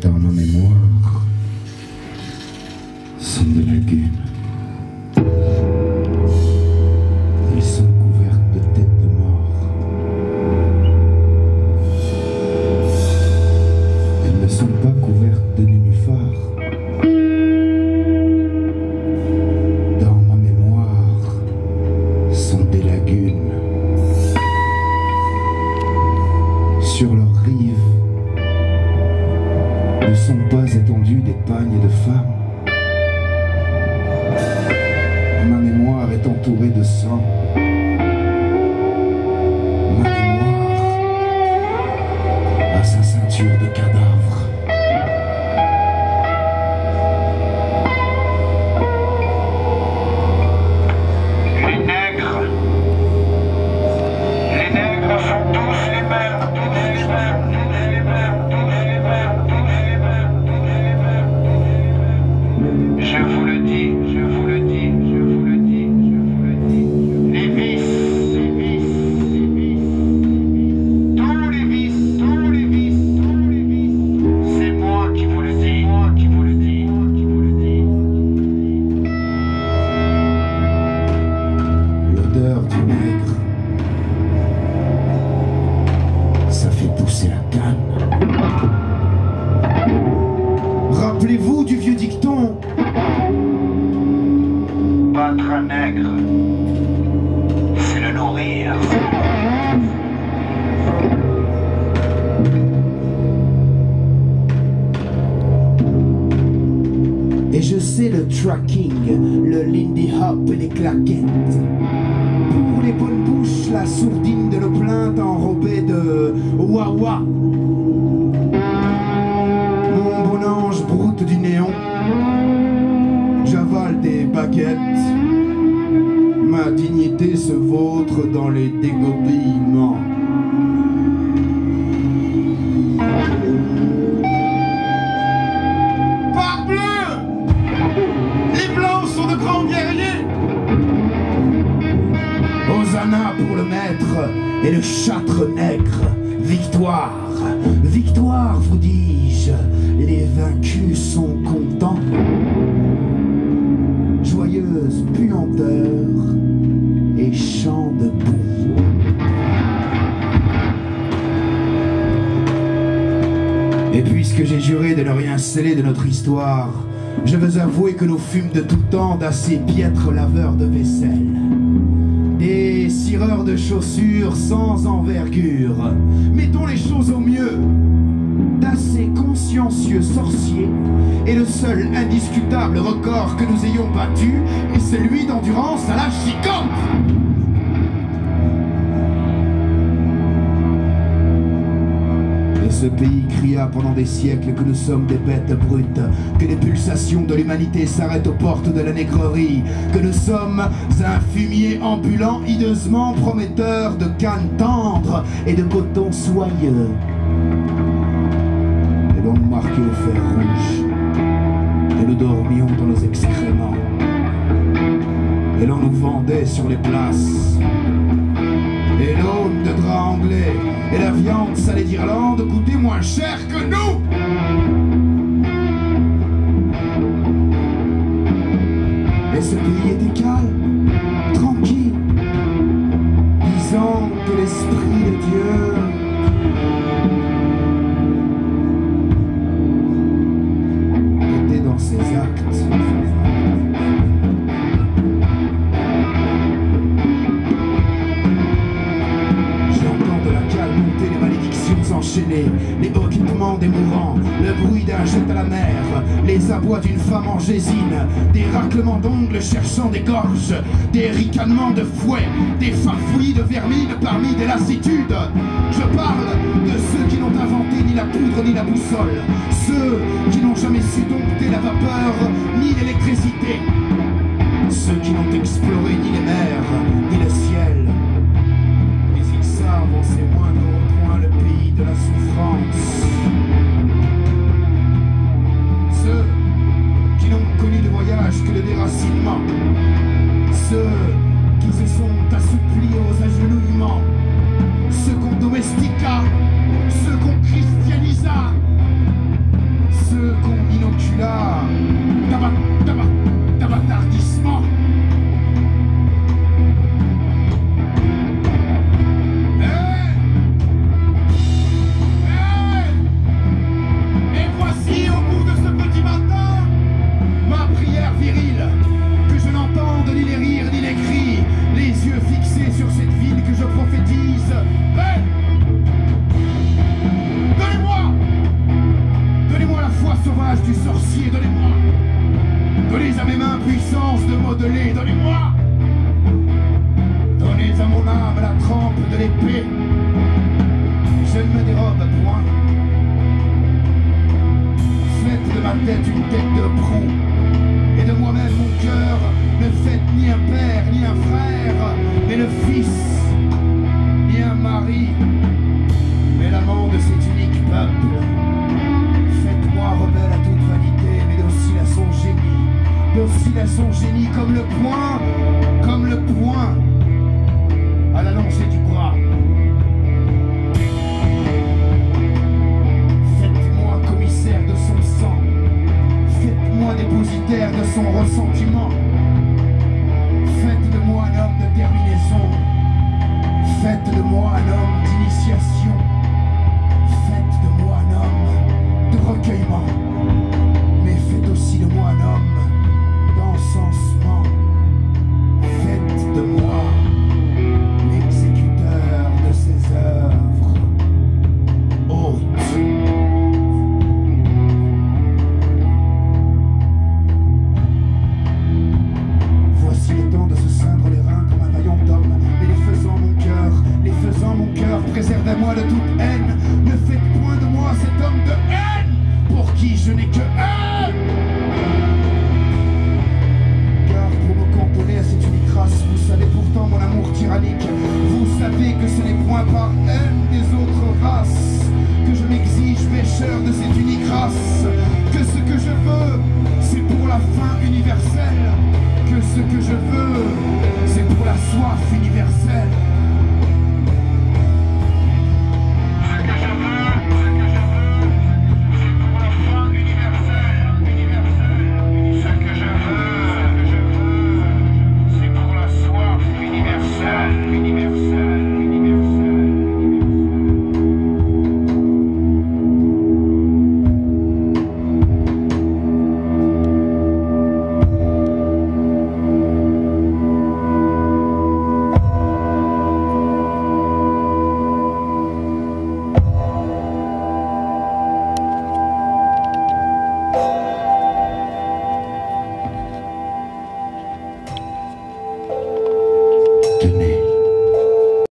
dans ma mémoire sont des lagunes. Elles sont couvertes de têtes de mort. Elles ne sont pas couvertes de nénuphars. Dans ma mémoire sont des lagunes. Sur leurs rives ne sont pas étendues des pagnes de femmes. Ma mémoire est entourée de sang. Ma mémoire a sa ceinture de cadavres. Les nègres sont tous les mêmes, tous les mêmes, tous les mêmes, tous les mêmes, tous les mêmes, tous les mêmes, tous les mêmes. Je vous le dis, je vous le dis, je vous le dis, je vous le dis. Les vices, les vices, les vices, tous les vices, tous les vices, tous les vices. C'est moi qui vous le dis, moi qui vous le dis, moi qui vous le dis. L'odeur du nègre, ça fait pousser la canne. Rappelez-vous du vieux dicton. Battre un nègre, c'est le nourrir. Et je sais le tracking, le lindy hop et les claquettes. Pour les bonnes bouches, la sourdine de nos plaintes enrobée de wawa. Mon bon ange broute du néon, j'avale des baguettes. Ma dignité se vautre dans les dégobillements. Parbleu! Les blancs sont de grands guerriers. Hosanna pour le maître et le châtre nègre. Victoire, victoire, vous dis-je. Les vaincus sont contents. Joyeuse puanteur et chant de boue. Et puisque j'ai juré de ne rien sceller de notre histoire, je veux avouer que nous fûmes de tout temps d'assez piètres laveurs de vaisselle, des cireurs de chaussures sans envergure, mettons les choses au mieux, d'assez consciencieux sorciers, et le seul indiscutable record que nous ayons battu est celui d'endurance à la chicotte. Ce pays cria pendant des siècles que nous sommes des bêtes brutes, que les pulsations de l'humanité s'arrêtent aux portes de la négrerie, que nous sommes un fumier ambulant hideusement prometteur de canne tendre et de coton soyeux. Et l'on nous marquait au fer rouge, et nous dormions dans nos excréments, et l'on nous vendait sur les places. Et l'aune de drap anglais et la viande salée d'Irlande coûtaient moins cher que nous. Et ce pays était calme, tranquille, disant que l'esprit de Dieu était dans ses actes. Les occupements des mourants, le bruit d'un jet à la mer, les abois d'une femme en gésine, des raclements d'ongles cherchant des gorges, des ricanements de fouet, des farfouillis de vermine parmi des lassitudes. Je parle de ceux qui n'ont inventé ni la poudre ni la boussole, ceux qui n'ont jamais su dompter la vapeur ni l'électricité, ceux qui n'ont exploré ni les mers ni le ciel, mais ils savent en ces moindres recoins le pays de la souffrance. Ceux qui n'ont connu de voyage que le déracinement, ceux qui se sont assouplis aux agenouillements, ceux qu'on domestica, ceux qu'on christianisa, celui-là d'abâtardissement. Et voici au bout de ce petit matin ma prière virile, que je n'entende ni les rires ni les cris, les yeux fixés sur cette ville que je prophétise. Donnez-moi la foi sauvage du sorcier, donnez-moi. Donnez à mes mains puissance de modeler, donnez-moi. Donnez à mon âme la trempe de l'épée. Je ne me dérobe point. Faites de ma tête une tête de proue, et de moi-même mon cœur ne faites ni un père ni un frère, mais le fils, ni un mari, mais l'amant de cet unique peuple. Faites-moi rebelle à toute vanité, mais docile à son génie, docile à son génie comme le poing à la lancée du bras. Faites-moi commissaire de son sang, faites-moi dépositaire de son ressentiment. Faites de moi un homme de terminaison, faites de moi un homme d'initiation, faites de moi un homme de recueillement, mais faites aussi de moi un homme d'encensement. Faites de moi l'exécuteur de ses œuvres hautes. Voici le temps de se ceindre les reins comme un vaillant homme, et les faisant mon cœur, préservez-moi de toute haine. Ne faites point de moi cet homme de haine, pour qui je n'ai que haine. Car pour me cantonner à cette unique race, vous savez pourtant mon amour tyrannique. Vous savez que ce n'est point par haine des autres races que je m'exige pécheur de cette unique race. Que ce que je veux, c'est pour la fin universelle. Que ce que je veux, c'est pour la soif universelle. Tenez.